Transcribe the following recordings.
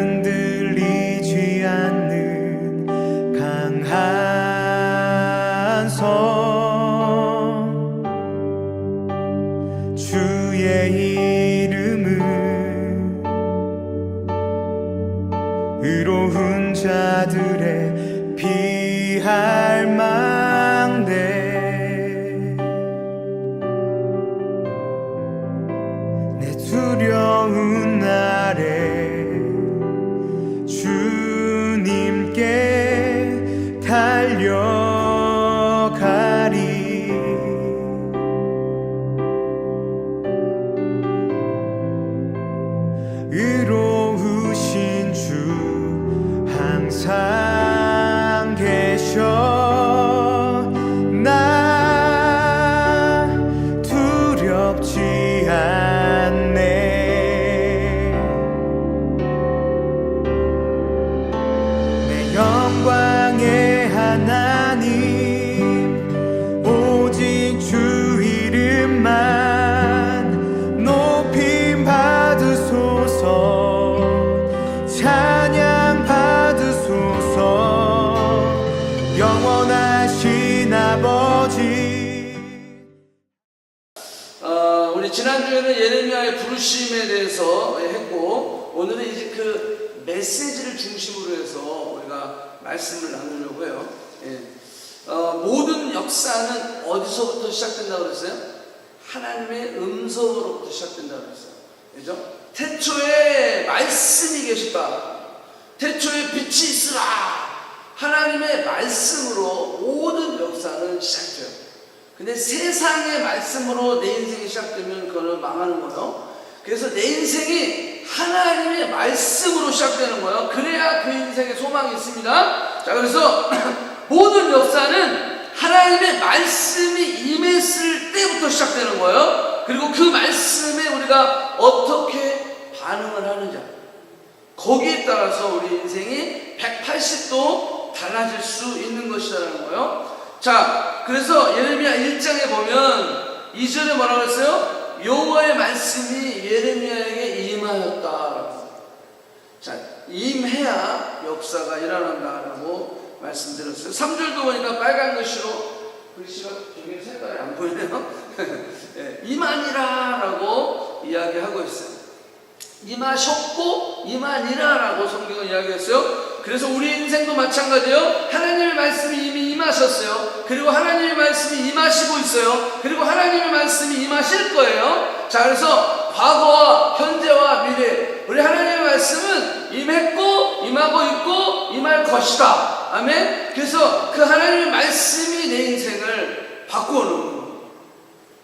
흔들리지 않는 강한 성, 주의 이름은 의로운 자들의 피할 망대. 두려운 날에 주님께 달려가리. 의로우신 주 항상 계셔. 나 두렵지 않네. 영광의 하나님, 오직 주 이름만 높임 받으소서. 찬양 받으소서. 영원하신 아버지. 우리 지난주에는 예레미야의 부르심에 대해서 했고, 오늘은 이제 그 메시지를 중심으로 해서 우리가 말씀을 나누려고 해요. 모든 역사는 어디서부터 시작된다고 그랬어요? 하나님의 음성으로부터 시작된다고 그랬어요. 그죠? 태초에 말씀이 계시다. 태초에 빛이 있으라. 하나님의 말씀으로 모든 역사는 시작돼요. 근데 세상의 말씀으로 내 인생이 시작되면 그거는 망하는 거예요. 그래서 내 인생이 하나님의 말씀으로 시작되는 거예요. 그래야 그 인생에 소망이 있습니다. 자, 그래서 모든 역사는 하나님의 말씀이 임했을 때부터 시작되는 거예요. 그리고 그 말씀에 우리가 어떻게 반응을 하느냐, 거기에 따라서 우리 인생이 180도 달라질 수 있는 것이라는 거예요. 자, 그래서 예레미야 1장에 보면 2절에 뭐라고 했어요? 여호와의 말씀이 예레미야에게 임하였다. 자, 임해야 역사가 일어난다라고 말씀드렸어요. 3절도 보니까 빨간 글씨로, 글씨가 저기 색깔이 안 보이네요. 임하니라라고 이야기하고 있어요. 임하셨고 임하니라라고 성경은 이야기했어요. 그래서 우리 인생도 마찬가지예요. 하나님의 말씀이 이미 임하셨어요. 그리고 하나님의 말씀이 임하시고 있어요. 그리고 하나님의 말씀이 임하실 거예요. 자, 그래서 과거와 현재와 미래, 우리 하나님의 말씀은 임했고 임하고 있고 임할 것이다. 아멘. 그래서 그 하나님의 말씀이 내 인생을 바꾸는 거예요.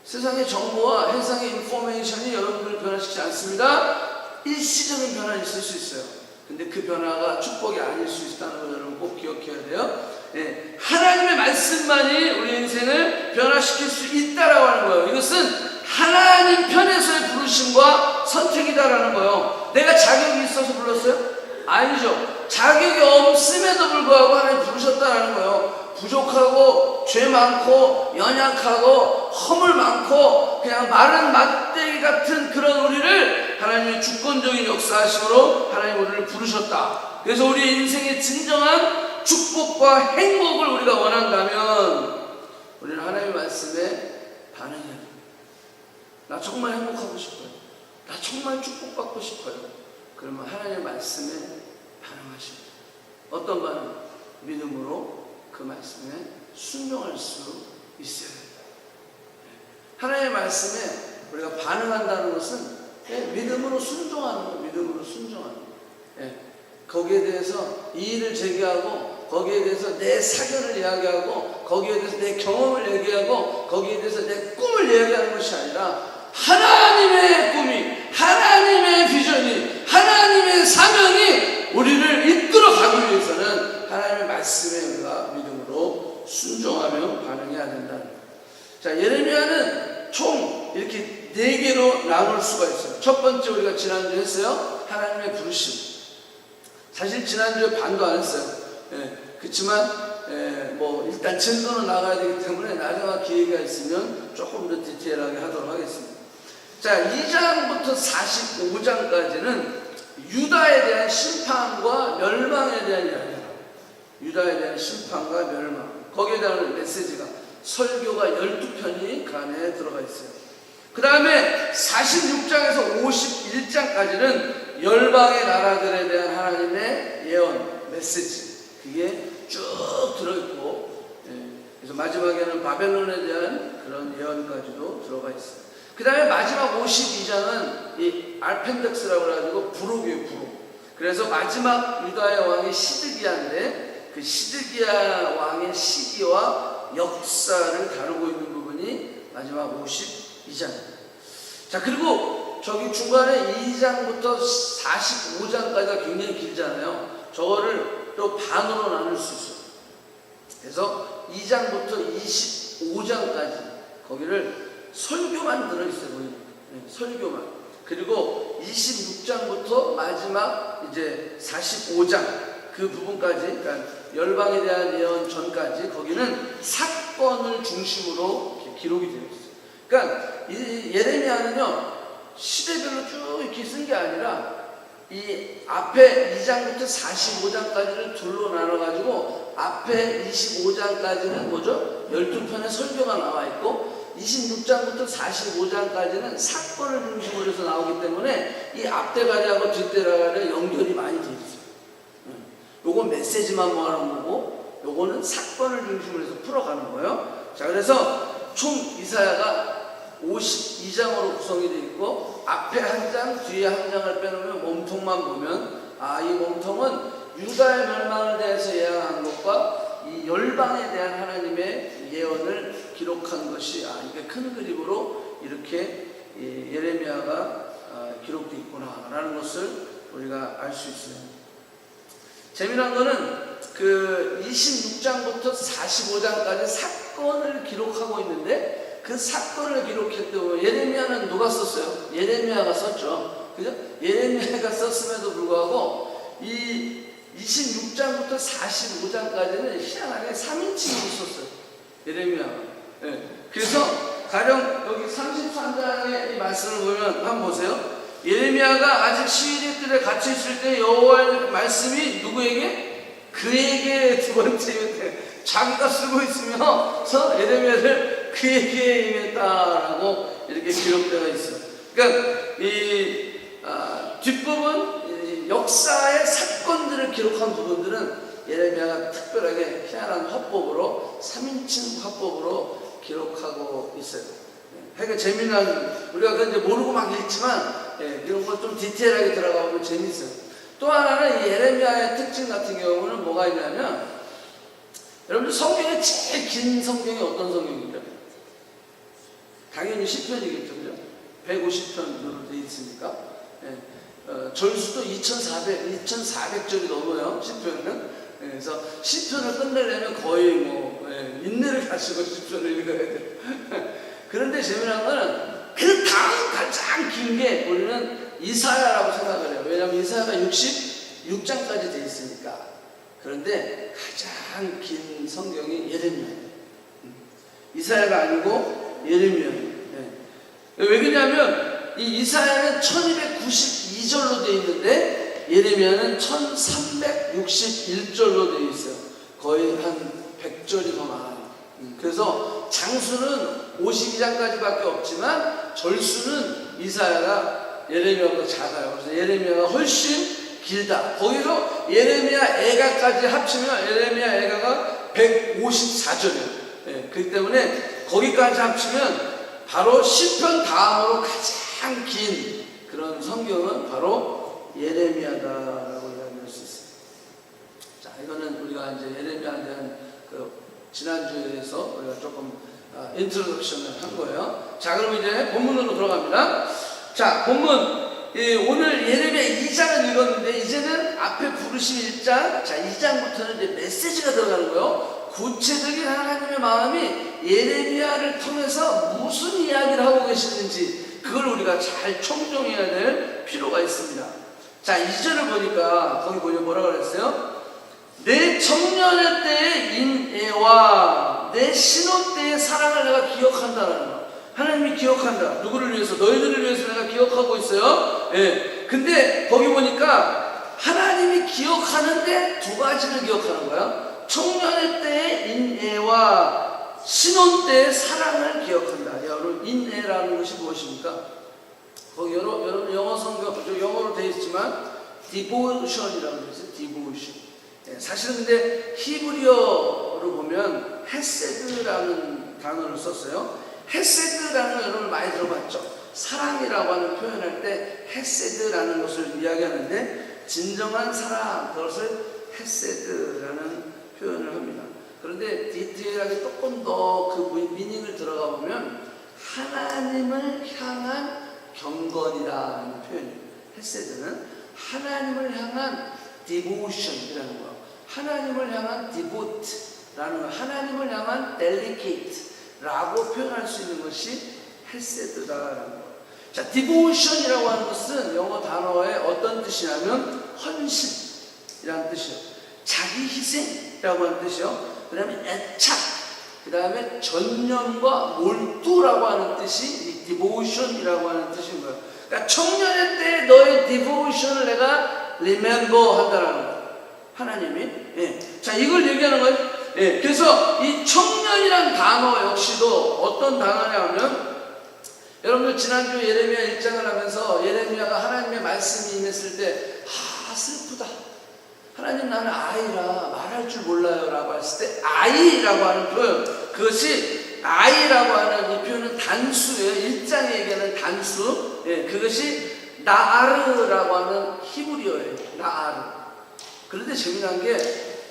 세상의 정보와 세상의 인포메이션이 여러분들을 변화시키지 않습니다. 일시적인 변화는 있을 수 있어요. 근데 그 변화가 축복이 아닐 수 있다는 걸 여러분 꼭 기억해야 돼요. 하나님의 말씀만이 우리 인생을 변화시킬 수 있다라고 하는 거예요. 이것은 하나님 편에서의 부르심과 선택이다라는 거예요. 내가 자격이 있어서 불렀어요? 아니죠. 자격이 없음에도 불구하고 하나님 부르셨다라는 거예요. 부족하고 죄 많고 연약하고 허물 많고 그냥 마른 막대기 같은 그런 우리를 하나님의 주권적인 역사하심으로 하나님 우리를 부르셨다. 그래서 우리 인생의 진정한 축복과 행복을 우리가 원한다면 우리는 하나님의 말씀에 반응해야 됩니다. 나 정말 행복하고 싶어요. 나 정말 축복받고 싶어요. 그러면 하나님의 말씀에 반응하십니다. 어떤 반응? 믿음으로 그 말씀에 순종할 수 있어야 됩니다. 하나님의 말씀에 우리가 반응한다는 것은 믿음으로 순종하는 거예요. 믿음으로 순종하는 거예요. 거기에 대해서 이의를 제기하고, 거기에 대해서 내 사견을 이야기하고, 거기에 대해서 내 경험을 얘기하고, 거기에 대해서 내 꿈을 얘기하는 것이 아니라 하나님의 꿈이, 하나님의 비전이, 하나님의 사명이 우리를 이끌어 가기 위해서는 하나님의 말씀에 우리가 믿음으로 순종하며 반응해야 된다는 거예요. 자, 예레미야는 총 이렇게 4개로 나눌 수가 있어요. 첫 번째 우리가 지난주에 했어요. 하나님의 부르심. 사실 지난주에 반도 안 했어요. 그렇지만 뭐 일단 진도는 나가야 되기 때문에 나중에 기회가 있으면 조금 더 디테일하게 하도록 하겠습니다. 자, 2장부터 45장까지는 유다에 대한 심판과 멸망에 대한 이야기예요. 유다에 대한 심판과 멸망. 거기에 대한 메시지가 설교가 12편이 그 안에 들어가 있어요. 그 다음에 46장에서 51장까지는 열방의 나라들에 대한 하나님의 예언, 메시지. 그게 쭉 들어있고, 그래서 마지막에는 바벨론에 대한 그런 예언까지도 들어가 있어요. 그 다음에 마지막 52장은 이 알펜덱스라고 해가지고 부록이에요, 부록. 그래서 마지막 유다의 왕이 시드기야인데 그 시드기야 왕의 시기와 역사를 다루고 있는 부분이 마지막 52장입니다. 자, 그리고 저기 중간에 2장부터 45장까지가 굉장히 길잖아요. 저거를 또 반으로 나눌 수 있어요. 그래서 2장부터 25장까지 거기를 설교만 들어있어요. 설교만. 그리고 26장부터 마지막 이제 45장 그 부분까지, 그러니까 열방에 대한 예언 전까지 거기는 사건을 중심으로 이렇게 기록이 되어 있어요. 그러니까 이 예레미야는요 시대별로 쭉 이렇게 쓴 게 아니라 이 앞에 2장부터 45장까지를 둘로 나눠가지고 앞에 25장까지는 뭐죠? 12편의 설교가 나와 있고 26장부터 45장까지는 사건을 중심으로 해서 나오기 때문에 이 앞대가리하고 뒷대가리 연결이 많이 되어 있어요. 요건 메시지만 모아놓은 거고 요거는 사건을 중심으로 해서 풀어가는 거예요. 자, 그래서 총 이사야가 52장으로 구성이 되어 있고 앞에 한 장, 뒤에 한 장을 빼놓으면 몸통만 보면 이 몸통은 유다의 멸망을 대해서 예언한 것과 이 열방에 대한 하나님의 예언을 기록한 것이 이게 큰 그림으로 이렇게 예레미야가 기록되어 있구나라는 것을 우리가 알 수 있어요. 재미난 거는 그 26장부터 45장까지 사건을 기록하고 있는데 그 사건을 기록했던 예레미야는 누가 썼어요? 예레미야가 썼죠. 그죠? 예레미야가 썼음에도 불구하고 이 26장부터 45장까지는 희한하게 3인칭으로 썼어요. 예레미야가. 그래서 가령 여기 33장의 이 말씀을 보면 한번 보세요. 예레미야가 아직 시위대 뜰에 갇혀 있을 때 여호와의 말씀이 누구에게? 그에게 두 번째 임했대. 자기가 쓰고 있으면서 예레미야를 그에게 임했다라고 이렇게 기록되어 있어요. 그러니까 이 뒷부분 역사의 사건들을 기록한 부분들은 예레미야가 특별하게 희한한 화법으로 3인칭 화법으로 기록하고 있어요. 그러니까 재미난 우리가 그건 이제 모르고 막 읽지만 이런 거 좀 디테일하게 들어가 보면 재밌어요. 또 하나는 이 예레미야의 특징 같은 경우는 뭐가 있냐면 여러분들 성경에 제일 긴 성경이 어떤 성경이죠? 당연히 시편이겠죠, 그죠? 150편으로 되어 있으니까 절수도 2,400절이 넘어요. 시편은. 그래서 시편을 끝내려면 거의 인내를 가지고 시편을 읽어야 돼요. 그런데 재미난 거는 그 다음 가장 긴 게 우리는 이사야라고 생각을 해요. 왜냐하면 이사야가 66장까지 되어 있으니까. 그런데 가장 긴 성경이 예레미야예요. 이사야가 아니고 예레미야예요. 왜 그러냐면 이 이사야는 1292절로 되어 있는데 예레미야는 1361절로 되어 있어요. 거의 한 100절이 더 많아요. 그래서 장수는 52장까지밖에 없지만 절수는 이사야가 예레미야보다 작아요. 그래서 예레미야가 훨씬 길다. 거기서 예레미야 애가까지 합치면 예레미야 애가가 154절이에요. 그렇기 때문에 거기까지 합치면 바로 시편 다음으로 가장 긴 그런 성경은 바로 예레미야다라고 이야기할 수 있어요. 자, 이거는 우리가 이제 예레미야에 대한 그 지난주에서 우리가 조금 인트로덕션을 한 거예요. 자, 그럼 이제 본문으로 들어갑니다. 자, 본문 오늘 예레미야 2장은 읽었는데 이제는 앞에 부르심 1장, 자 2장부터는 이제 메시지가 들어가는 거예요. 구체적인 하나님의 마음이 예레미야를 통해서 무슨 이야기를 하고 계시는지 그걸 우리가 잘 총정해야 될 필요가 있습니다. 자, 2절을 보니까 거기 보면 뭐라고 그랬어요? 내 청년의 때의 인애와 내 신혼 때의 사랑을 내가 기억한다라는 거. 하나님이 기억한다. 누구를 위해서? 너희들을 위해서 내가 기억하고 있어요. 근데 거기 보니까 하나님이 기억하는데 두 가지를 기억하는 거야. 청년의 때의 인애와 신혼 때의 사랑을 기억한다. 여러분, 인애라는 것이 무엇입니까? 거기 여러분 영어 성경, 영어로 되어 있지만 devotion이라고 되어 있어요. devotion. 사실은 근데 히브리어로 보면 헤세드라는 단어를 썼어요. 헤세드라는 거 여러분 많이 들어봤죠? 사랑이라고 하는 표현할 때 헤세드라는 것을 이야기하는데 진정한 사랑, 그것을 헤세드라는 표현을 합니다. 그런데 디테일하게 조금 더 그 미닝을 들어가 보면 하나님을 향한 경건이라는 표현이에요. 헤세드는 하나님을 향한 devotion이라는 거예요. 하나님을 향한 devote라는 거, 하나님을 향한 delicate라고 표현할 수 있는 것이 헤세드다라는 거예요. 자, devotion이라고 하는 것은 영어 단어의 어떤 뜻이냐면 헌신이라는 뜻이에요. 자기 희생이라고 하는 뜻이요. 그 다음에 애착, 그 다음에 전념과 몰두라고 하는 뜻이 이 devotion이라고 하는 뜻인 거예요. 그러니까 청년의 때 너의 devotion을 내가 remember 한다라는 거예요. 하나님이. 자, 이걸 얘기하는 거예요. 그래서 이 청년이란 단어 역시도 어떤 단어냐면, 여러분들 지난주 예레미야 1장을 하면서 예레미야가 하나님의 말씀이 임했을 때 슬프다. 하나님, 나는 아이라 말할 줄 몰라요 라고 했을 때 아이라고 하는 표현, 그것이 아이라고 하는 이 표현은 단수예요. 1장에 얘기하는 단수. 그것이 나아르라고 하는 히브리어예요. 나아르. 그런데 재미난 게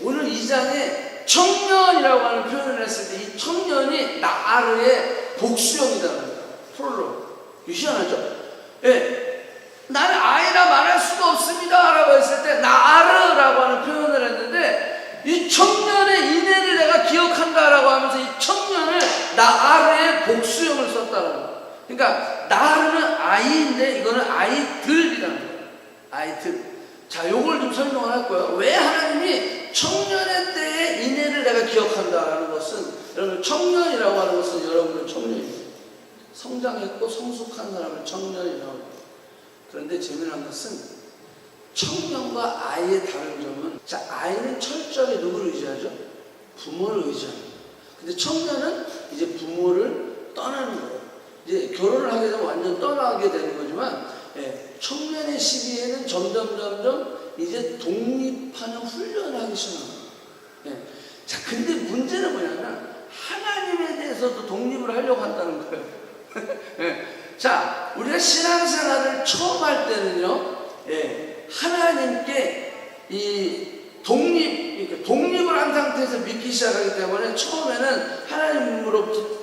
오늘 2장에 청년이라고 하는 표현을 했을 때 이 청년이 나아르의 복수형이라는 거예요. 프롤로그. 희한하죠? 나는 아이라 말할 수가 없습니다 라고 했을 때 나아르라고 하는 표현을 했는데, 이 청년의 인애를 내가 기억한다라고 하면서 이 청년을 나아르의 복수형을 썼다는 거예요. 그러니까 나아르는 아이인데 이거는 아이들이라는 거예요. 아이들. 자, 요걸 좀 설명을 할 거예요. 왜 하나님이 청년의 때의 인애를 내가 기억한다라는 것은, 여러분 청년이라고 하는 것은 여러분은 청년이에요. 성장했고 성숙한 사람을 청년이라고 해요. 그런데 재미난 것은 청년과 아이의 다른 점은, 자, 아이는 철저하게 누구를 의지하죠? 부모를 의지합니다. 근데 청년은 이제 부모를 떠나는 거예요. 이제 결혼을 하게 되면 완전 떠나게 되는 거지만, 청년의 시기에는 점점 이제 독립하는 훈련을 하기 시작합니다. 자, 근데 문제는 뭐냐면 하나님에 대해서도 독립을 하려고 한다는 거예요. 자, 우리가 신앙생활을 처음 할 때는요, 하나님께 이 독립을 한 상태에서 믿기 시작하기 때문에 처음에는 하나님으로부터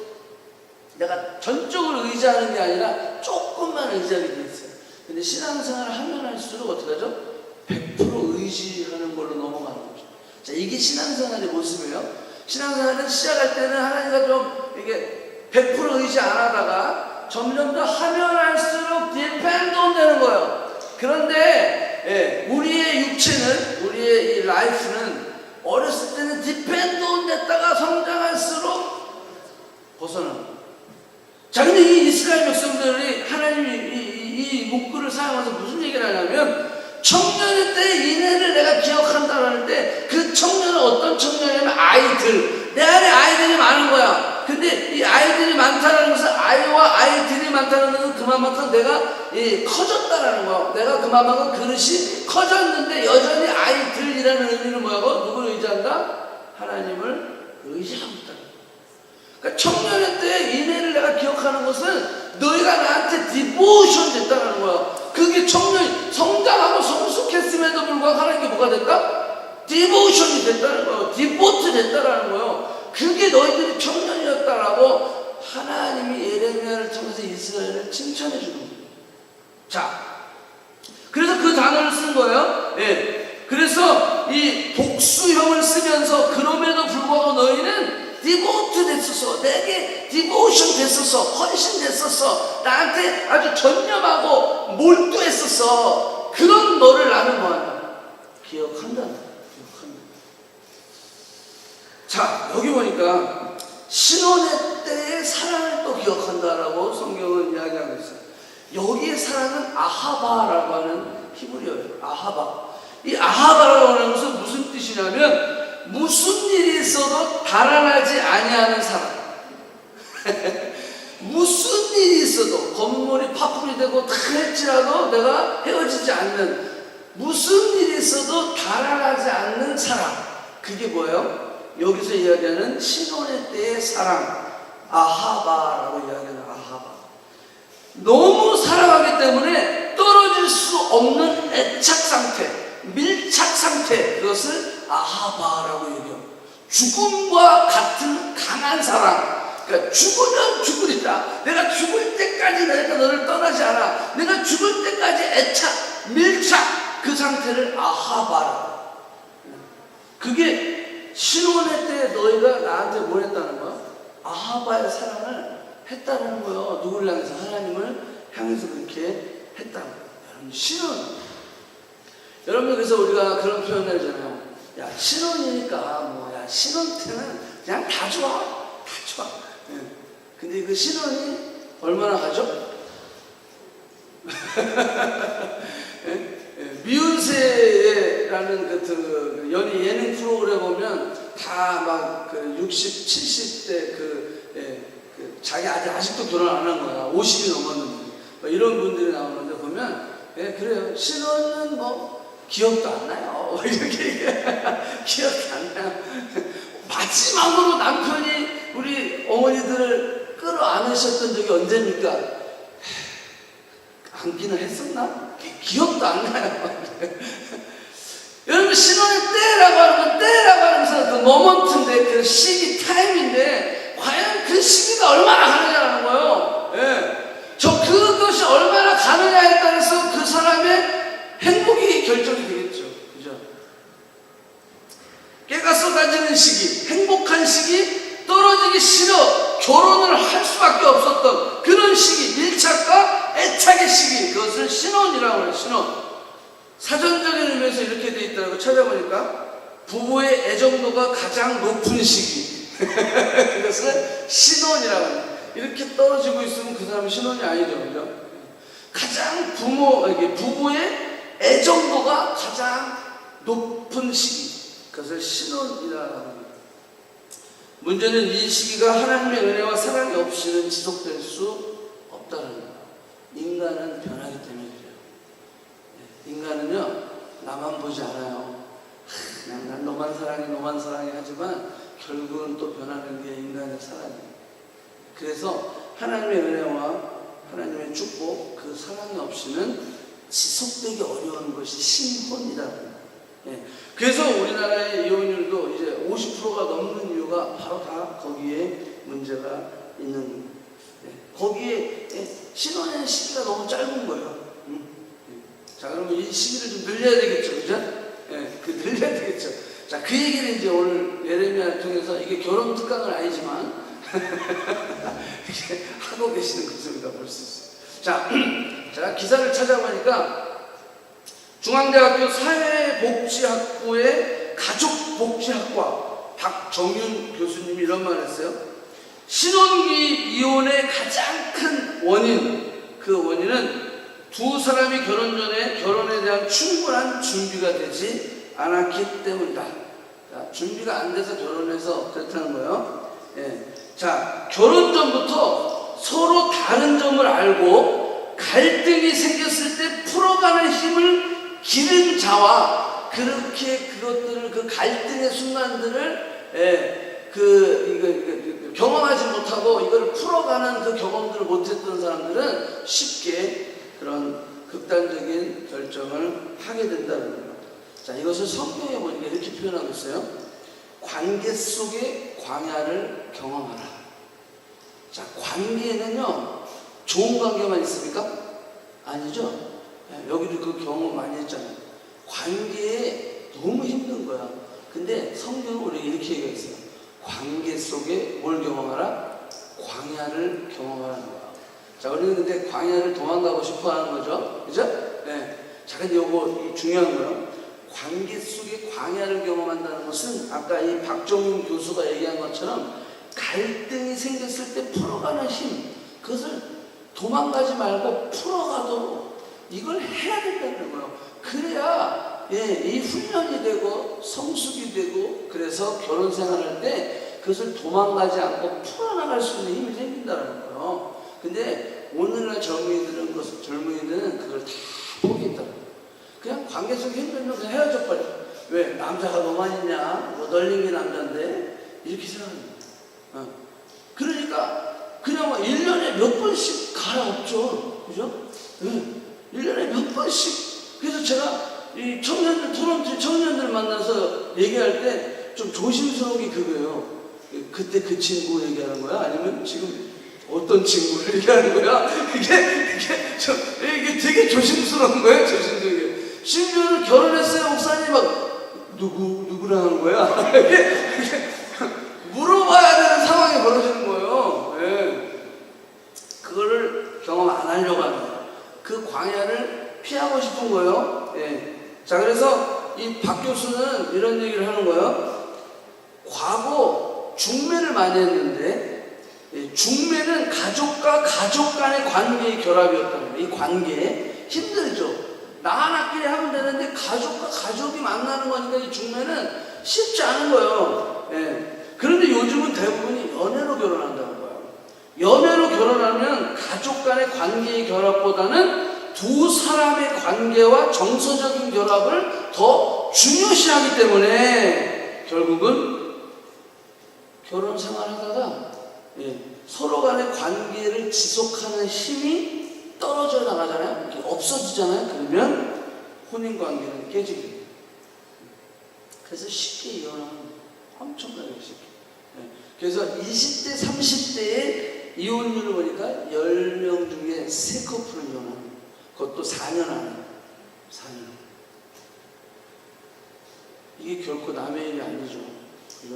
내가 전적으로 의지하는 게 아니라 조금만 의지하게 돼 있어요. 근데 신앙생활을 하면 할수록 어떻게 하죠? 100% 의지하는 걸로 넘어가는 거죠. 자, 이게 신앙생활의 모습이에요. 신앙생활은 시작할 때는 하나님과 좀 이게 100% 의지 안 하다가 점점 더 하면 할수록 디펜돈 되는 거예요. 그런데 우리의 육체는, 우리의 이 라이프는 어렸을 때는 디펜돈 됐다가 성장할수록 벗어납니다. 자, 근데 이 이스라엘 백성들이 하나님이 이 문구를 사용해서 무슨 얘기를 하냐면, 청년의 때 인애를 내가 기억한다는 때 그 청년은 어떤 청년이냐면 아이들. 내 안에 아이들이 많은 거야. 근데 이 아이들이 많다는 것은, 아이와 아이들이 많다는 것은 그만큼 내가 커졌다라는 거야. 내가 그만큼 그릇이 커졌는데 여전히 아이들이라는 의미는 뭐라고? 누구를 의지한다? 하나님을 의지하고 있다. 그러니까 청년의 때 인애를 내가 기억하는 것은 너희가 나한테 디보션 됐다는 거야. 그게 청년이 성장하고 성숙했음에도 불구하고 하나님께 뭐가 됐다? 디보션이 됐다는 거예요. 디보트 됐다는 거예요. 그게 너희들이 청년이었다라고 하나님이 예레미야를 통해서 이스라엘을 칭찬해 주는 거예요. 자, 그래서 그 단어를 쓴 거예요. 그래서 이 복수형을 쓰면서 그럼에도 불구하고 너희는 디보트 됐었어. 내게 디보션 됐었어. 헌신 됐었어. 나한테 아주 전념하고 몰두했었어. 그런 너를 나는 뭐하냐? 기억한다. 자, 여기 보니까 신혼의 때의 사랑을 또 기억한다라고 성경은 이야기하고 있어요. 여기에 사랑은 아하바라고 하는 히브리어예요. 아하바. 이 아하바라고 하는 것은 무슨 뜻이냐면 무슨 일이 있어도 달아나지 아니하는 사랑. 무슨 일이 있어도 건물이 파풀이 되고 다 할지라도 내가 헤어지지 않는, 무슨 일이 있어도 달아나지 않는 사랑. 그게 뭐예요? 여기서 이야기하는 신혼의 때의 사랑, 아하바라고 이야기하는 아하바. 너무 사랑하기 때문에 떨어질 수 없는 애착 상태, 밀착 상태, 그것을 아하바라고 얘기해요. 죽음과 같은 강한 사랑. 그러니까 죽으면 죽으리라. 내가 죽을 때까지 내가 너를 떠나지 않아. 내가 죽을 때까지 애착, 밀착, 그 상태를 아하바라. 그게 신혼의 때 너희가 나한테 뭘 했다는 거야? 아하바의 사랑을 했다는 거예요. 누구를 향해서? 하나님을 향해서 그렇게 했다는 거예요. 여러분, 신혼. 여러분, 그래서 우리가 그런 표현을 하잖아요. 야, 신혼이니까 야, 신혼 때는 그냥 다 좋아. 다 좋아. 근데 그 신혼이 얼마나 가죠? 미운새라는 그 예능 프로그램 보면 다 막 그 60, 70대 자기 아직도 결혼 안 한 거야. 50이 넘었는데. 이런 분들이 나오는데 보면, 그래요. 신혼은 기억도 안 나요. 이렇게 기억도 안 나요. 마지막으로 남편이 우리 어머니들을 끌어안으셨던 적이 언제입니까? 안기는 했었나? 기억도 안 나요. 여러분, 신혼의 때라고 하면서 그 모먼트인데, 그 시기, 타임인데, 과연 그 시기가 얼마나 가느냐라는 거예요. 그것이 얼마나 가느냐에 따라서 그 사람의 행복이 결정이 되겠죠. 그죠? 깨가 쏟아지는 시기, 행복한 시기, 떨어지기 싫어 결혼을 할 수밖에 없었던 그런 시기, 밀착과 애착의 시기, 그것을 신혼이라고 해요. 신혼. 사전적인 의미에서 이렇게 돼 있더라고. 찾아보니까 부부의 애정도가 가장 높은 시기 그것을 신혼이라고 해요. 이렇게 떨어지고 있으면 그 사람은 신혼이 아니죠. 그죠? 가장 부부의 애정도가 가장 높은 시기, 그것을 신혼이라고 합니다. 문제는 이 시기가 하나님의 은혜와 사랑이 없이는 지속될 수 없다는 거예요. 인간은 변하기 때문에 그래요. 인간은요, 나만 보지 않아요. 그냥 난 너만 사랑해 하지만 결국은 또 변하는 게 인간의 사랑이에요. 그래서 하나님의 은혜와 하나님의 축복, 그 사랑이 없이는 지속되기 어려운 것이 신혼이라고 합니다. 그래서 우리나라의 이혼율도 이제 50%가 넘는 이유가 바로 다 거기에 문제가 있는 거예요. 거기에 신혼의 시기가 너무 짧은 거예요. 자, 그러면 이 시기를 좀 늘려야 되겠죠, 그죠? 늘려야 되겠죠. 자, 그 얘기를 이제 오늘 예레미야를 통해서, 이게 결혼 특강은 아니지만 이렇게 하고 계시는 것을 우리가 볼 수 있어요. 자, 제가 기사를 찾아보니까 중앙대학교 사회복지학부의 가족복지학과 박정윤 교수님이 이런 말을 했어요. 신혼기 이혼의 가장 큰 원인, 그 원인은 두 사람이 결혼 전에 결혼에 대한 충분한 준비가 되지 않았기 때문이다. 자, 준비가 안 돼서 결혼해서 그렇다는 거예요. 자, 결혼 전부터 서로 다른 점을 알고 갈등이 생겼을 때 풀어가는 힘을 기른 자와, 그렇게 그것들을, 그 갈등의 순간들을 경험하지 못하고 이걸 풀어가는 그 경험들을 못했던 사람들은 쉽게 그런 극단적인 결정을 하게 된다는 거예요. 자, 이것을 성경에 보니까 이렇게 표현하고 있어요. 관계 속의 광야를 경험하라. 자, 관계는요, 좋은 관계만 있습니까? 아니죠. 여기도 그 경험 많이 했잖아요. 관계에 너무 힘든 거야. 근데 성경은 우리가 이렇게 얘기했어요. 관계 속에 뭘 경험하라? 광야를 경험하라는 거야. 자, 우리는 근데 광야를 도망가고 싶어 하는 거죠. 그죠? 자, 근데 요거 중요한 거예요. 관계 속에 광야를 경험한다는 것은 아까 이 박정훈 교수가 얘기한 것처럼 갈등이 생겼을 때 풀어가는 힘, 그것을 도망가지 말고 풀어가도록 이걸 해야 된다는 거예요. 그래야 이 훈련이 되고 성숙이 되고, 그래서 결혼 생활할 때 그것을 도망가지 않고 풀어나갈 수 있는 힘이 생긴다는 거예요. 근데 오늘날 젊은이들은 그걸 다 포기했다. 그냥 관계 속에 힘들면 그냥 헤어져 버려. 왜? 남자가 너만 있냐? 뭐 널린 게 남자인데? 이렇게 생각합니다. 그러니까 그냥 막 1년에 몇 번씩 갈아엎죠. 그죠? 1년에 몇 번씩. 그래서 제가 이 토론토 청년들 만나서 얘기할 때 좀 조심스러운 게 그거예요. 그때 그 친구 얘기하는 거야? 아니면 지금 어떤 친구를 얘기하는 거야? 이게 되게 조심스러운 거예요. 조심스럽게. 심지어는 결혼했어요. 목사님 막 누구랑 하는 거야? 이게 물어봐야 되는 상황이 벌어지는 거예요. 그거를 경험 안 하려고 합니다. 그 광야를 피하고 싶은 거예요. 자, 그래서 이 박 교수는 이런 얘기를 하는 거예요. 과거 중매를 많이 했는데, 중매는 가족과 가족 간의 관계의 결합이었다는 거예요. 이 관계 힘들죠. 나 하나끼리 하면 되는데 가족과 가족이 만나는 거니까 이 중매는 쉽지 않은 거예요. 그런데 요즘은 대부분이 연애로 결혼한다는 거예요. 연애로 결혼하면 가족 간의 관계의 결합보다는 두 사람의 관계와 정서적인 결합을 더 중요시하기 때문에 결국은 결혼 생활하다가 서로 간의 관계를 지속하는 힘이 떨어져 나가잖아요. 없어지잖아요. 그러면 혼인관계는 깨지게 돼요. 그래서 쉽게 이혼하는, 엄청나게 쉽게. 그래서 20대, 30대의 이혼율을 보니까 10명 중에 3커플은 이혼하는 거예요. 그것도 4년 안에. 4년. 이게 결코 남의 일이 아니죠. 그죠?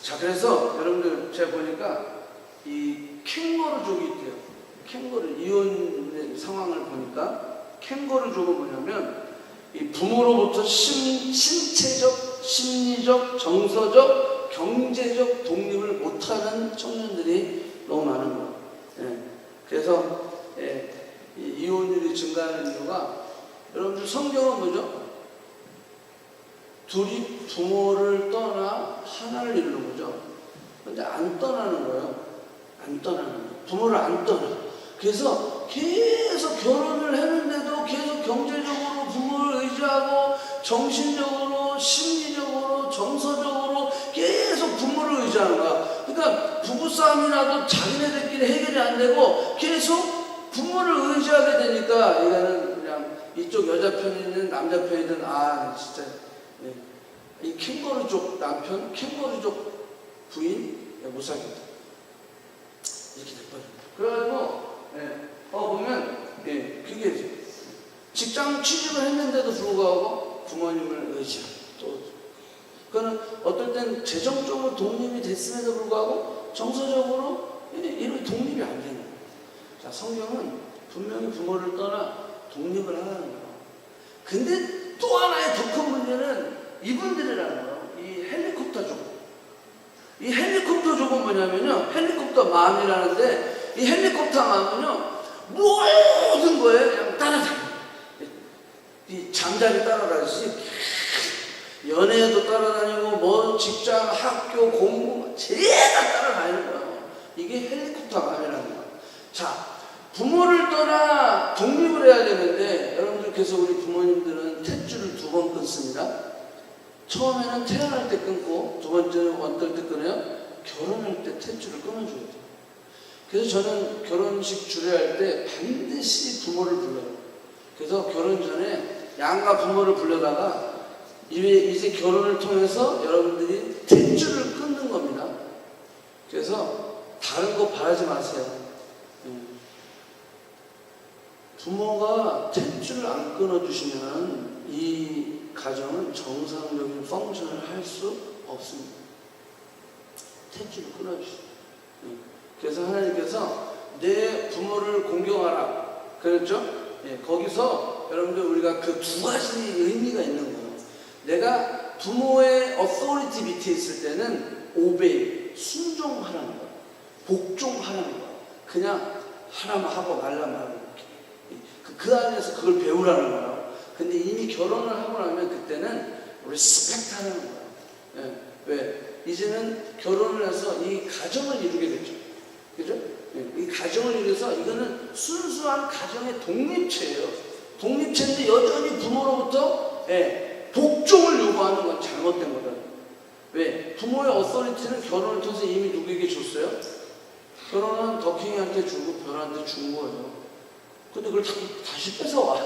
자, 그래서 여러분들 제가 보니까 이 캥거루족이 있대요. 캥거루, 이혼 상황을 보니까 캥거루족은 뭐냐면 이 부모로부터 신체적, 심리적, 정서적, 경제적 독립을 못하는 청년들이 너무 많은 거예요. 그래서 이혼율이 증가하는 이유가, 여러분들 성경은 뭐죠? 둘이 부모를 떠나 하나를 이루는 거죠. 근데 안 떠나는 거예요. 안 떠나는 거예요. 부모를 안 떠나. 그래서 계속 결혼을 했는데도 계속 경제적으로 부모를 의지하고, 정신적으로, 심리적으로, 정서적으로 계속 부모를 의지하는 거야. 그러니까 부부싸움이 나도 자기네들끼리 해결이 안 되고 계속 부모를 의지하게 되니까, 얘가는 그냥 이쪽 여자 편이든 남자 편이든 진짜 이 캥거루족 남편, 캥거루족 부인 못 사겠다. 이렇게 돼버립니다. 그래가지고 보면 그게 직장 취직을 했는데도 불구하고 부모님을 의지하고, 또 그거는 어떨 땐 재정적으로 독립이 됐음에도 불구하고 정서적으로 이런 독립이 안 되는 거예요. 자, 성경은 분명히 부모를 떠나 독립을 하라는 거예요. 근데 또 하나의 더 큰 문제는 이분들이라는 거예요. 이 헬리콥터족. 이 헬리콥터족은 뭐냐면요, 헬리콥터 마음이라는데, 이 헬리콥터 마음은요, 모든 거에 그냥 따라다녀요. 이 잠자리 따라다니듯이 연애도 따라다니고, 뭐 직장, 학교, 공부 제가 따라다니는 거예요. 이게 헬리콥터 마음이라는 거예요. 자, 부모를 떠나 독립을 해야 되는데, 여러분들 그래서 우리 부모님들은 탯줄을 2번 끊습니다. 처음에는 태어날 때 끊고, 두 번째는 어떨 때 끊어요? 결혼할 때 탯줄을 끊어줘야 돼요. 그래서 저는 결혼식 주례할 때 반드시 부모를 불러요. 그래서 결혼 전에 양가 부모를 불러다가 이제 결혼을 통해서 여러분들이 탯줄을 끊는 겁니다. 그래서 다른 거 바라지 마세요. 부모가 탯줄을 안 끊어주시면 이 가정은 정상적인 펑션을 할 수 없습니다. 탯줄을 끊어주세요. 그래서 하나님께서 내 부모를 공경하라 그랬죠? 거기서 여러분들 우리가 그 2가지 의미가 있는 거예요. 내가 부모의 어소리티 밑에 있을 때는 오베이, 순종하라는 거예요. 복종하라는 거예요. 그냥 하나만 하고 말라만 그 안에서 그걸 배우라는 거예요. 근데 이미 결혼을 하고 나면 그때는 리스펙트 하는 거예요. 예. 왜? 이제는 결혼을 해서 이 가정을 이루게 되죠. 그죠? 예. 이 가정을 이루어서 이거는 순수한 가정의 독립체예요. 독립체인데 여전히 부모로부터 복종을 요구하는 건 잘못된 거다. 왜? 부모의 어서리티는 결혼을 통해서 이미 누구에게 줬어요? 결혼은 더킹이한테 주고 별한테 준 거예요. 근데 그걸 다시 뺏어와.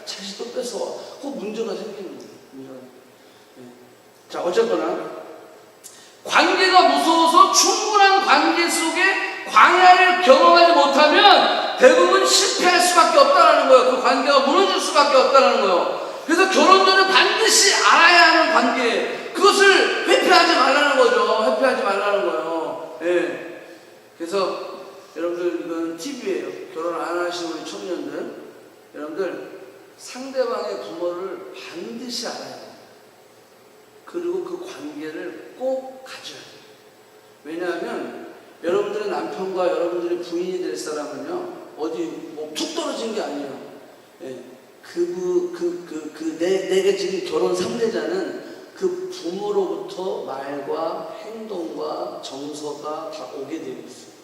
다시 또 뺏어와. 그 문제가 생기는 거예요. 자, 어쨌거나 관계가 무서워서 충분한 관계 속에 광야를 경험하지 못하면 대부분 실패할 수밖에 없다는 거예요. 그 관계가 무너질 수밖에 없다는 거예요. 그래서 결혼 전에 반드시 알아야 하는 관계, 그것을 회피하지 말라는 거죠. 회피하지 말라는 거예요. 예. 그래서 여러분들 이건 팁이에요. 결혼 안 하신 우리 청년들, 여러분들 상대방의 부모를 반드시 알아야 돼요. 그리고 그 관계를 꼭 가져야 돼요. 왜냐하면 여러분들의 남편과 여러분들의 부인이 될 사람은요, 어디 뭐 툭 떨어진 게 아니에요. 예. 내가 지금 결혼 상대자는 그 부모로부터 말과 행동과 정서가 다 오게 되어 있어요.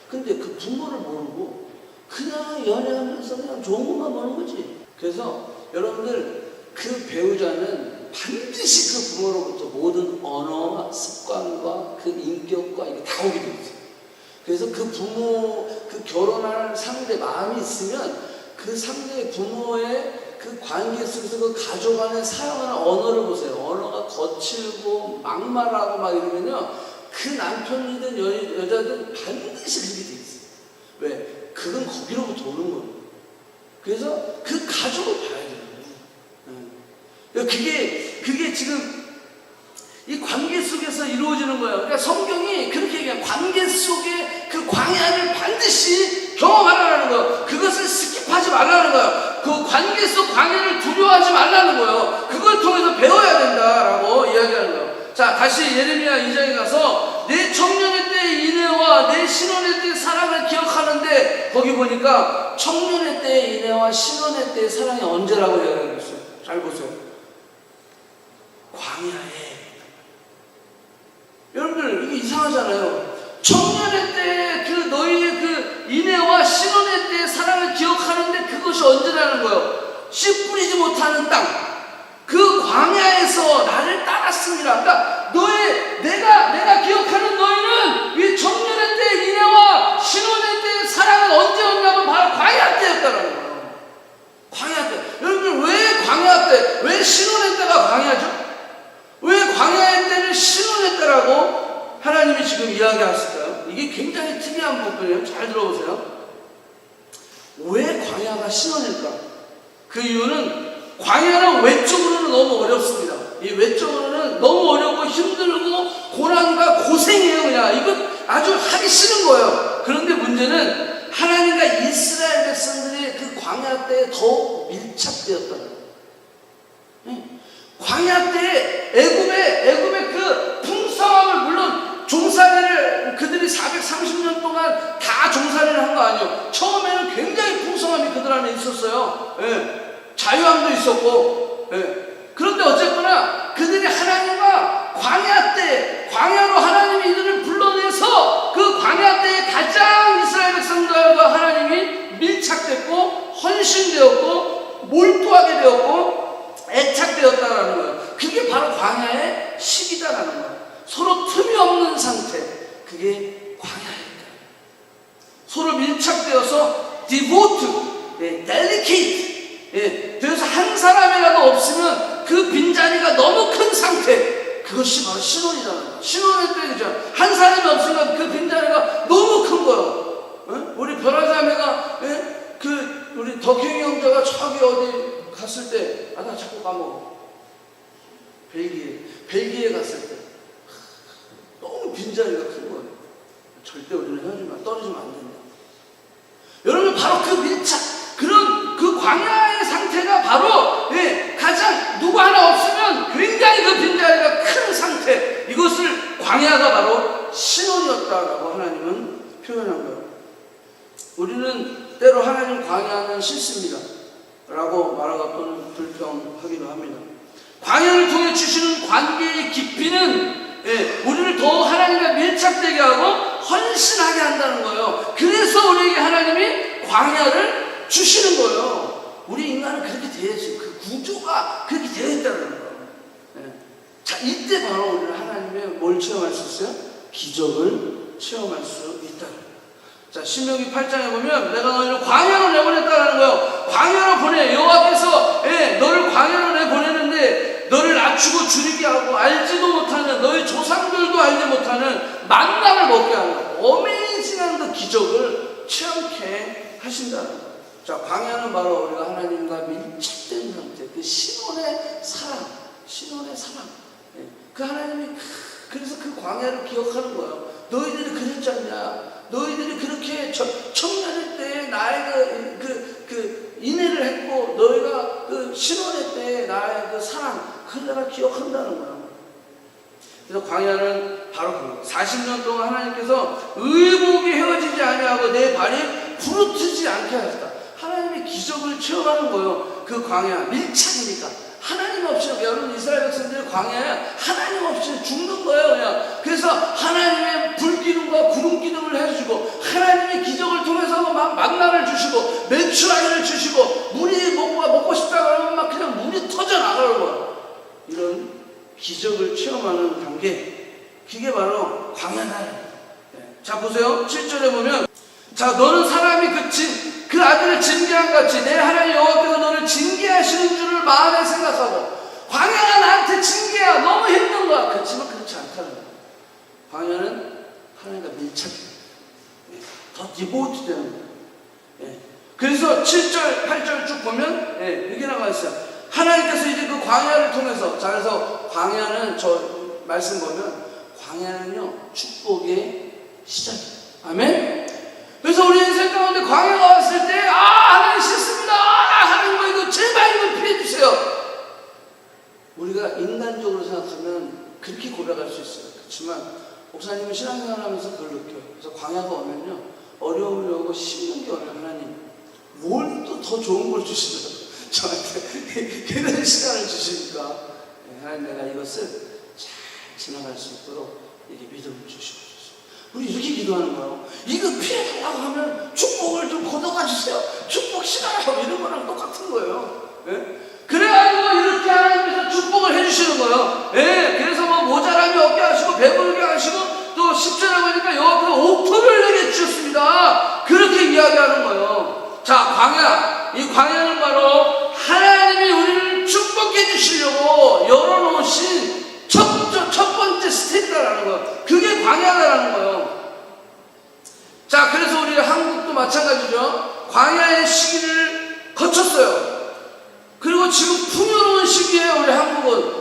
근데 그 부모를 모르고 그냥 연애하면서 그냥 좋은 것만 보는 거지. 그래서 여러분들 그 배우자는 반드시 그 부모로부터 모든 언어와 습관과 그 인격과 이게 다 오게 되어 있어요. 그래서 그 부모, 그 결혼할 상대 마음이 있으면 그 상대의 부모의 그 관계 속에서 그 가족 안에 사용하는 언어를 보세요. 언어가 거칠고 막말하고 막 이러면요, 그 남편이든 여자든 반드시 그렇게 돼 있어요. 왜? 그건 거기로부터 오는 거예요. 그래서 그 가족을 봐야 돼요. 그게 지금 이 관계 속에서 이루어지는 거예요. 그러니까 성경이 그렇게 얘기해요. 관계 속에 그 광야를 반드시 경험하라는 거예요. 그것을 스킵하지 말라는 거예요. 그 관계 속 광야를 두려워하지 말라는 거예요. 그걸 통해서 배워야 된다라고 이야기하는 거예요. 자, 다시 예레미야 2장에 가서 내 청년의 때의 인애와 내 신혼의 때의 사랑을 기억하는데, 거기 보니까 청년의 때의 인애와 신혼의 때의 사랑이 언제라고 이야기하고 있어요. 잘 보세요. 광야에. 여러분들 이게 이상하잖아요. 청년의 때의 그 너희의 그 인애와 신혼의 때의 사랑을 기억하는데 그것이 언제라는 거예요? 씨 뿌리지 못하는 땅, 그 광야에서 나를 따랐습니다. 그러니까 내가 기억하는 너희는 이 청년의 때의 인애와 신혼의 때의 사랑은 언제였냐면 바로 광야 때였다는 거예요. 광야 때. 여러분들 왜 광야 때, 왜 신혼의 때가 광야죠? 왜 광야의 때를 신혼의 때라고 하나님이 지금 이야기하실까요? 이게 굉장히 특이한 부분이에요. 잘 들어보세요. 왜 광야가 신혼일까? 그 이유는 광야는 외적으로는 너무 어렵습니다. 이 외적으로는 너무 어렵고 힘들고 고난과 고생이에요. 그냥 이건 아주 하기 싫은 거예요. 그런데 문제는 하나님과 이스라엘 백성들이 그 광야 때에 더욱 밀착되었다는 거예요. 광야 때 애굽의 그 풍성함을, 물론 종살이를 그들이 430년 동안 다 종살이를 한 거 아니에요. 처음에는 굉장히 풍성함이 그들 안에 있었어요. 자유함도 있었고. 그런데 어쨌거나 그들이 하나님과 광야로 하나님이 이들을 불러내서 그 광야 때에 가장 이스라엘 백성들과 하나님이 밀착됐고 헌신되었고 몰두하게 되었고 애착되었다라는 거예요. 그게 바로 광야의 시기다라는 거예요. 서로 틈이 없는 상태, 그게 광야입니다. 서로 밀착되어서 devote, delicate, 그래서 한 사람이라도 없으면 그 빈자리가 너무 큰 상태, 그것이 바로 신혼이잖아요. 신혼의 때이죠. 한 사람이 없으면 그 빈자리가 너무 큰 거예요. 우리 별아자매가, 우리 덕형이 형제가 저기 어디 갔을 때, 나 자꾸 까먹어. 벨기에 갔을 때 너무 빈자리가 큰 거예요. 절대 우리는 헤어지면 떨어지면 안 된다. 여러분, 바로 그 밀착, 그 광야의 상태가 바로 가장 누구 하나 없으면 굉장히 그 빈자리가 큰 상태, 이것을 광야가 바로 신혼이었다라고 하나님은 표현한 거예요. 우리는 때로 하나님 광야는 싫습니다 라고 말하고 또는 불평하기도 합니다. 광야를 통해 주시는 관계의 깊이는 우리를 더 하나님과 밀착되게 하고 헌신하게 한다는 거예요. 그래서 우리에게 하나님이 광야를 주시는 거예요. 우리 인간은 그렇게 되어 있어요. 그 구조가 그렇게 되어 있다는 거예요. 자, 이때 바로 우리는 하나님의 뭘 체험할 수 있어요? 기적을 체험할 수 있다. 자, 신명기 8장에 보면 내가 너희를 광야로 내보냈다는 거예요. 광야로 보내. 여호와께서 너를 광야로 내보내는데 너를 낮추고 줄이게 하고 알지도 못하는 너희 조상들도 알지 못하는 만나를 먹게 하는 거예요. 어메이징한 그 기적을 체험케 하신다는 거예요. 자, 광야는 바로 우리가 하나님과 밀착된 상태, 그 신혼의 사랑, 그 하나님이 그래서 그 광야를 기억하는 거예요. 너희들이 그랬지 않냐? 너희들이 그렇게 청년의 때에 나의 그 인애를 했고 너희가 그 신혼의 때에 나의 그 사랑 그걸 내가 기억한다는 거예요. 그래서 광야는 바로 그 40년 동안 하나님께서 의복이 헤어지지 아니하고 내 발이 부르트지 않게 하셨다. 하나님의 기적을 체험하는 거예요. 그 광야 밀착이니까. 하나님 없이, 여러분 이스라엘 백성들이 광야에 하나님 없이 죽는 거예요, 그냥. 그래서 하나님의 불기둥과 구름기둥을 해주시고, 하나님의 기적을 통해서 막 만나를 주시고, 메추라기를 주시고, 물이 먹고 싶다 그러면 막 그냥 물이 터져 나가는 거예요. 이런 기적을 체험하는 단계, 그게 바로 광야다. 자, 보세요. 7절에 보면, 자, 너는 사람이 그 아들을 징계한 같이 내 하나님 여호와께서 너를 징계하시는 줄을 마음에 생각하고 광야가 나한테 징계야 너무 힘든 거야. 그렇지만 그렇지 않다는 거야. 광야는 하나님과 밀착해. 더 디보트 되는 거야. 그래서 7절, 8절 쭉 보면 이렇게 나와 있어요. 하나님께서 이제 그 광야를 통해서, 자, 그래서 광야는 저 말씀 보면 광야는요 축복의 시작이에요. 아멘. 그래서 우리 인생 가운데 광야가 왔을 때 하나님 싫습니다. 하나님 뭐 이거 제발 이거 피해주세요. 우리가 인간적으로 생각하면 그렇게 고백할 수 있어요. 그렇지만 목사님은 신앙생활 하면서 그걸 느껴요. 그래서 광야가 오면요 어려움이 오고 힘든 게 오면 하나님 뭘 또 더 좋은 걸 주시더라고요. 저한테 그런 시간을 주시니까 하나님 내가 이것을 잘 지나갈 수 있도록 이렇게 믿음을 주시고 우리 이렇게 기도하는 거예요. 이거 피해달라고 하면 축복을 좀 걷어가 주세요. 축복 싫어요. 이런 거랑 똑같은 거예요. 그래가지고 이렇게 하나님께서 축복을 해주시는 거예요. 그래서 뭐 모자람이 없게 하시고 배부르게 하시고 또 10절에 보니까 여호와께서 옥토를 내게 주셨습니다. 그렇게 이야기하는 거예요. 자, 광야. 이 광야는 바로 하나님이 우리를 축복해 주시려고 열어놓으신 첫 번째 스텝이라는 거예요. 그게 광야다라는 거예요. 자, 그래서 우리 한국도 마찬가지죠. 광야의 시기를 거쳤어요. 그리고 지금 풍요로운 시기에 우리 한국은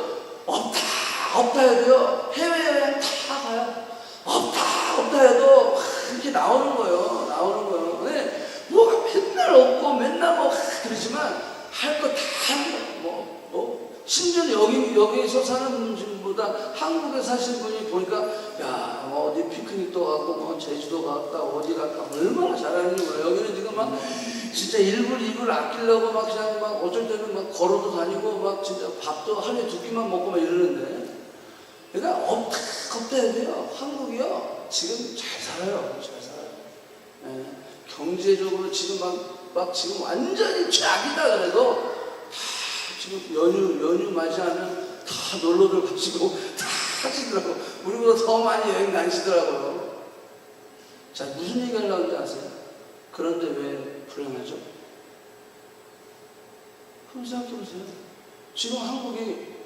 없다 해도요. 해외여행 다 가요. 없다 해도 이렇게 나오는 거예요. 뭐가 맨날 없고 맨날 뭐 그러지만 할 거 다 하는 거예요. 심지어 여기서 사는 분보다 한국에 사시는 분이 보니까 야 어디 피크닉도 가고 뭐 제주도 갔다 어디 갔다 얼마나 잘하는지 몰라요. 여기는 지금 막 진짜 1불 2불 아끼려고 막 그냥 막 어쩔 때는 막 걸어도 다니고 막 진짜 밥도 하루에 2끼만 먹고 막 이러는데 그러니까 없다 해야 돼요. 한국이요 지금 잘 살아요. 경제적으로 지금 막 지금 완전히 최악이다 그래도 지금 연휴 맞이하면 다 놀러들 가시고 다 하시더라고. 우리보다 더 많이 여행 다니시더라고요. 자, 무슨 얘기 하려고 하는지 아세요? 그런데 왜 불행하죠? 한번 생각해 보세요. 지금 한국이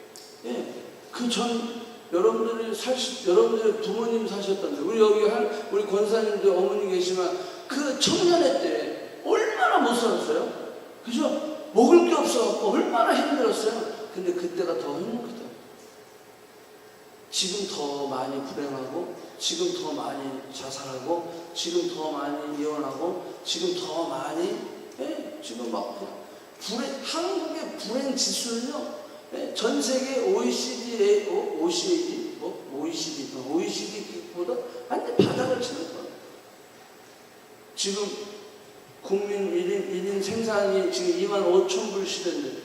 여러분들의 부모님 사셨던데 우리 권사님들 어머니 계시면 그 청년의 때 얼마나 못 살았어요? 그죠? 먹을 게 없어갖고 얼마나 힘들었어요. 근데 그때가 더 행복하다. 지금 더 많이 불행하고 지금 더 많이 자살하고 지금 더 많이 이혼하고 지금 더 많이 지금 막 한국의 불행 지수는요 전 세계 OECD보다 완전 바닥을 치는 거예요. 지금 국민 1인 생산이 지금 25,000불 시대인데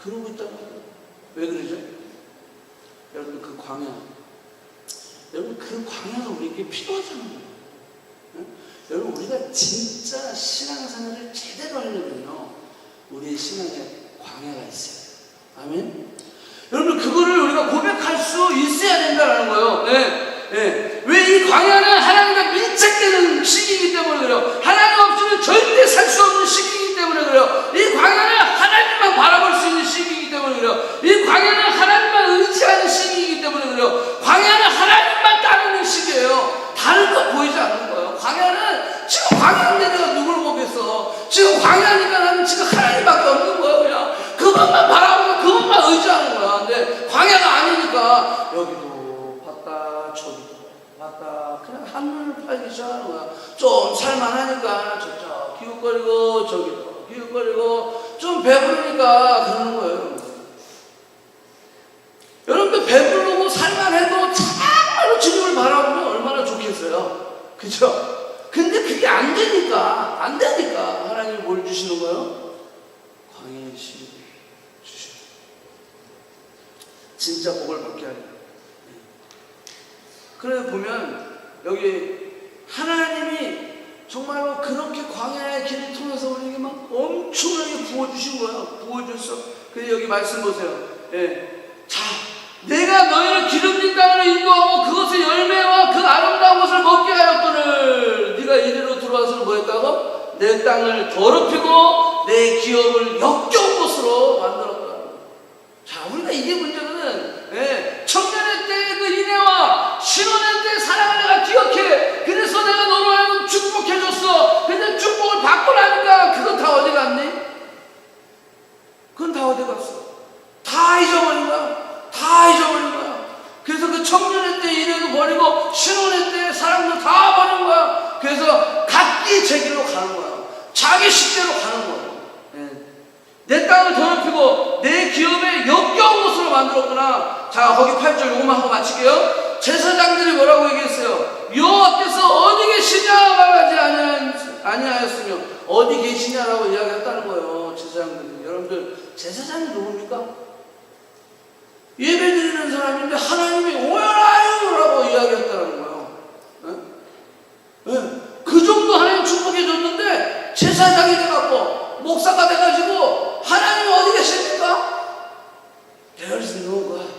그러고 있단 말이에요. 왜 그러죠? 여러분 그 광야, 여러분 그 광야도 우리에게 필요하잖아요. 네? 여러분 우리가 진짜 신앙생활을 제대로 하려면요 우리의 신앙에 광야가 있어요. 아멘. 여러분 그거를 우리가 고백할 수 있어야 된다는 거예요. 네. 네. 왜 이 광야는 하나님과 밀착되는 시기이기 때문에 그래요. 하나님 없이는 절대 살 수 없는 시기이기 때문에 그래요. 이 광야는 하나님만 바라볼 수 있는 시기이기 때문에 그래요. 이 광야는 하나님만 의지하는 시기이기 때문에 그래요. 광야는 하나님만 따르는 시기예요. 다른 거 보이지 않는 거예요. 광야는 지금 광야인데 내가 누굴 보겠어. 지금 광야니까 나는 지금 하나님밖에 없는 거예요. 그냥 그것만 바라보고 그것만 의지하는 거야. 근데 광야가 아니니까 여기도 봤다 저기도 봤다 그냥 한눈을 팔기 시작하는 거야. 좀 살만하니까 저쪽 기웃거리고 저기도 기웃거리고 좀 배부르니까 그러는 거예요. 여러분들 배부르고 살만해도 정말로 주님을 바라보면 얼마나 좋겠어요. 그죠? 근데 그게 안 되니까 하나님이 뭘 주시는 거예요? 광야의 시기를 주시는 거예요. 진짜 복을 받게 하려고. 그래 보면 여기 하나님이 정말로 그렇게 광야의 길을 통해서 우리에게 막 엄청나게 부어주신 거야. 부어줬어. 그래 여기 말씀 보세요. 예. 자, 내가 너희를 기름진 땅으로 인도하고 그것의 열매와 그 아름다운 것을 먹게 하였거늘 네가 이리로 들어와서 뭐 했다고? 내 땅을 더럽히고 내 기업을 역겨운 곳으로 만들었다. 자, 우리가 이게 문제는 청년의 때의 그 인애와 신혼의 때의 사랑을 내가 기억해. 그래서 내가 너로 하여금 축복해줬어. 근데 축복을 받고 나니까 그건 다 어디 갔니? 그건 다 어디 갔어? 다 잊어버린 거야. 다 잊어버린 거야. 그래서 그 청년의 때 인애도 버리고 신혼의 때 사랑도 다 버린 거야. 그래서 각기 제 길로 가는 거야. 자기 식대로 가는 거야. 내 땅을 더럽히고 내 기업에 역겨운 곳으로 만들었구나. 자, 거기 8절 요것만 하고 마칠게요. 제사장들이 뭐라고 얘기했어요? 여호와께서 어디 계시냐 말하지 아니하였으며 어디 계시냐라고 이야기했다는 거예요. 제사장들이. 여러분들 제사장이 누굽니까? 예배드리는 사람인데 하나님이 오열하여 라고 이야기했다는 거예요. 그 정도 하나님 축복해줬는데 제사장이 돼갖고 목사가 돼가지고 하나님이 어디 계십니까? There is no God.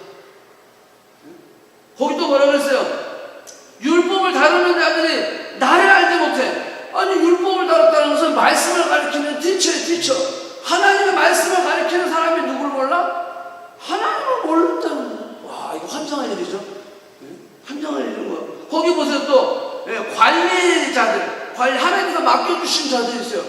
거기 또 뭐라 그랬어요? 율법을 다루는 자들이 나를 알지 못해. 아니 율법을 다뤘다는 것은 말씀을 가리키는 티처. 하나님의 말씀을 가리키는 사람이 누굴 몰라? 하나님을 모른다는 거야. 와, 이거 환장할 일이죠. 환장할 일인 거야. 거기 보세요 또 관리자들, 하나님과 맡겨주신 자들이 있어요.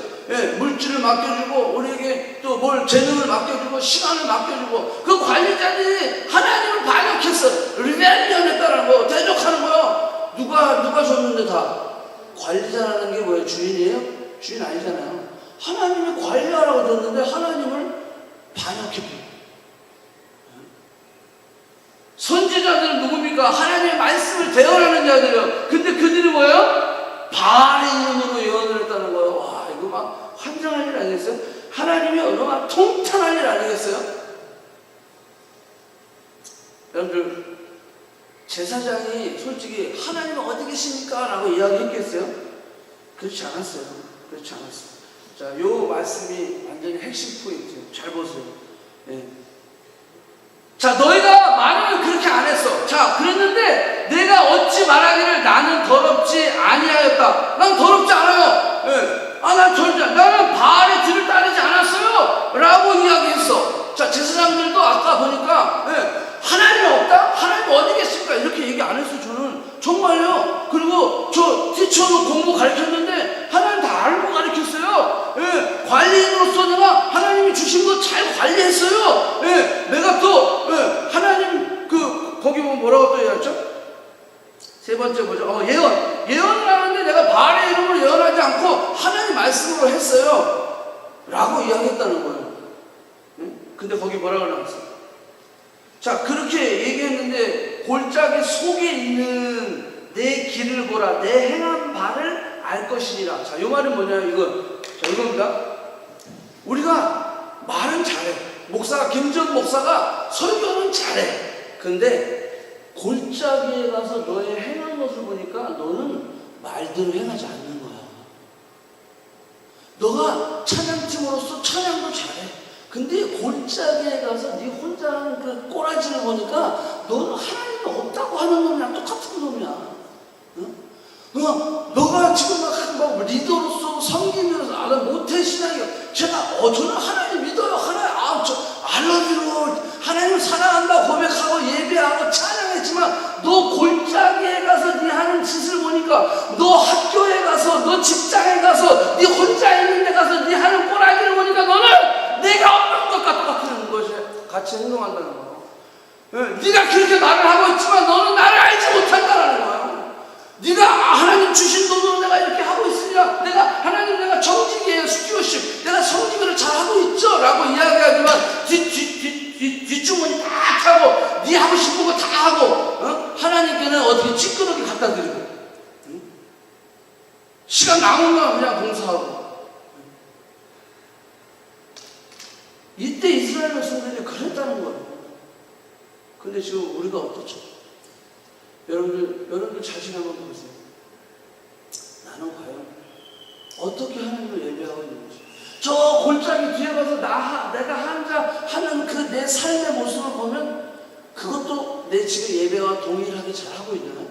물질을 맡겨주고 우리에게 또 뭘 재능을 맡겨주고 시간을 맡겨주고 그 관리자들이 하나님을 반역했어. 리벨리언했다는 거, 대적하는 거야. 누가 줬는데 다 관리자라는 게 뭐예요? 주인이에요? 주인 아니잖아요. 하나님이 관리하라고 줬는데 하나님을 반역했고. 선지자들은 누굽니까? 하나님의 말씀을 대언하는 자들이요. 근데 그들이 뭐예요? 바알의 이름으로 예언을 했다는 거예요. 와, 이거 막 환장할 일 아니겠어요? 하나님이 얼마나 통탄할 일 아니겠어요? 여러분들, 제사장이 솔직히 하나님은 어디 계십니까? 라고 이야기했겠어요? 그렇지 않았어요. 자, 요 말씀이 완전히 핵심 포인트예요. 잘 보세요. 자, 너희가 말을 그렇게 안 했어. 자, 그랬는데 내가 어찌 말하기를 나는 더럽지 아니하였다. 난 더럽지 않아요. 나는 바알의 뒤를 따르지 않았어요. 라고 이야기했어. 자, 제사장들도 아까 보니까 하나님이 없다? 하나님 어디 계십니까? 이렇게 얘기 안 했어요. 저는 정말요. 그리고 저 티처로 공부 가르쳤는데 하나님 다 알고 가르쳤어요. 관리인으로서 내가 하나님이 주신 거 잘 관리했어요. 내가 또 하나님 거기 보면 뭐라고 또 얘기했죠? 세 번째 뭐죠? 예언을 하는데 내가 바알의 이름으로 예언하지 않고 하나님 말씀으로 했어요. 라고 이야기했다는 거예요. 근데 거기 뭐라고 나왔어요? 자, 그렇게 얘기했는데 골짜기 속에 있는 내 길을 보라. 내 행한 바를 알 것이니라. 자, 요 말은 뭐냐? 이거 자, 이겁니다. 우리가 말은 잘해. 김정 목사가 설교는 잘해. 근데 골짜기에 가서 너의 행한 것을 보니까 너는 말대로 행하지 않는 거야. 너가 찬양팀으로서 찬양도 잘해. 근데 골짜기에 가서 네 혼자 하는 그 꼬라지를 보니까 너는 하나님이 없다고 하는 놈이랑 똑같은 놈이야. 응? 너가 지금 막 리더로서 섬기면서 모태신앙이야. 저는 하나님 믿어요. 알러뷰로 하나님을 사랑한다 고백하고 예배하고 찬양했지만 너 골짜기에 가서 네 하는 짓을 보니까 너 학교에 가서 너 직장에 가서 네 혼자 있는 데 가서 네 하는 꼬라지를 보니까 너는 내가 없는 것과 똑같은 것이 같이 행동한다는 거야. 네가 그렇게 말을 하고 있지만 너는 나를 알지 못한다는 거야. 네가 하나님 주신 돈으로 내가 이렇게 하고 있으니까 내가 정직이에요. 스튜어십 내가 성직을 잘하고 있죠 라고 이야기하지만 뒷주머니 다 차고 네 하고 싶은 거 다 하고 하나님께는 어떻게 찌끄러기 갖다 드리고 시간 남으면 그냥 봉사하고 이때 이스라엘 백성들이 그랬다는 거예요. 근데 지금 우리가 어떻죠? 여러분들 자신 한번 보세요. 나는 과연 어떻게 하나님을 예배하고 있는지. 저 골짜기 뒤에 가서 내가 혼자 하는 그 내 삶의 모습을 보면 그것도 내 지금 예배와 동일하게 잘하고 있나?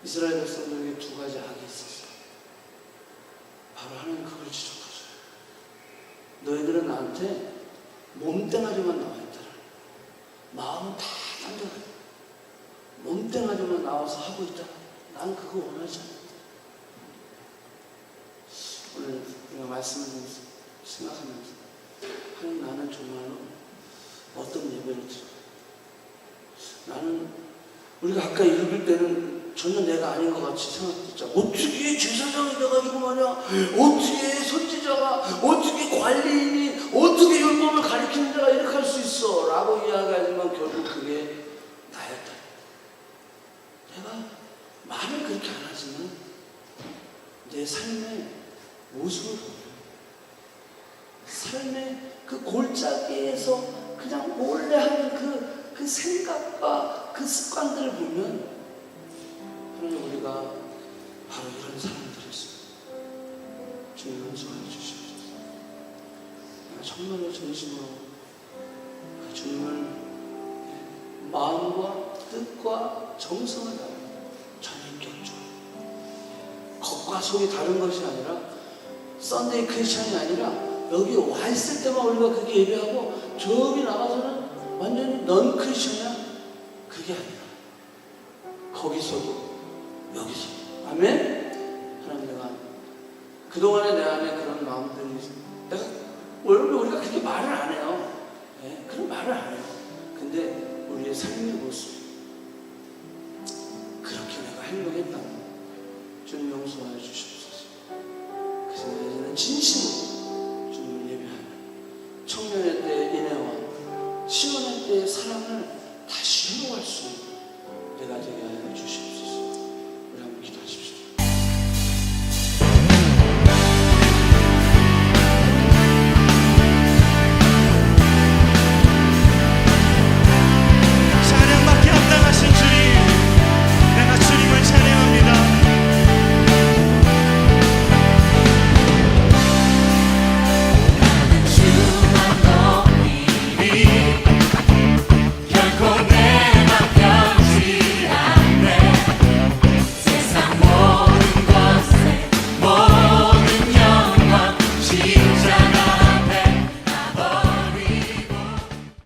이스라엘 백성들에게 두 가지 악이 있었어. 바로 하나님 그걸 지적하셔요. 너희들은 나한테 몸뚱아리만 나와 있더라. 마음은 다 딴 데가 몸뚱아리만 나와서 하고 있다. 난 그거 원하지 않는다. 오늘 우리가 말씀을 생각하면서 하나님 나는 정말로 어떤 예배를 드려? 나는 우리가 아까 읽을 때는 전혀 내가 아닌 것 같이 생각했죠. 어떻게 제사장이 돼가지고 말이야, 어떻게 선지자가, 어떻게 관리인이, 어떻게 율법을 가리키는 자가 이렇게 할 수 있어 라고 이야기하지만 결국 그게 나였다. 내가 말을 그렇게 안 하지만 내 삶의 모습을 보면 삶의 그 골짜기에서 그냥 몰래 하는 그 생각과 그 습관들을 보면 하나님 우리가 바로 이런 사람들이었습니다. 주님 용서해 주시옵소서. 정말로 진심으로 주님을 마음과 뜻과 정성을 다하여 전인격적으로 겉과 속이 다른 것이 아니라 썬데이 크리스천이 아니라 여기 와 있을 때만 우리가 그게 예배하고 저기 나가서는 완전히 넌 크리스천이야. 그게 아니라 거기서도 여기서도. 아멘? 하나님 내가 그동안에 내 안에 그런 마음들이 내가 여러분 우리가 그렇게 말을 안 해요. 네? 그런 말을 안 해요. 근데 우리의 삶의 모습 그렇게 내가 행동했다고 주님 용서해 주시옵소서. 그래서 이제는 진심으로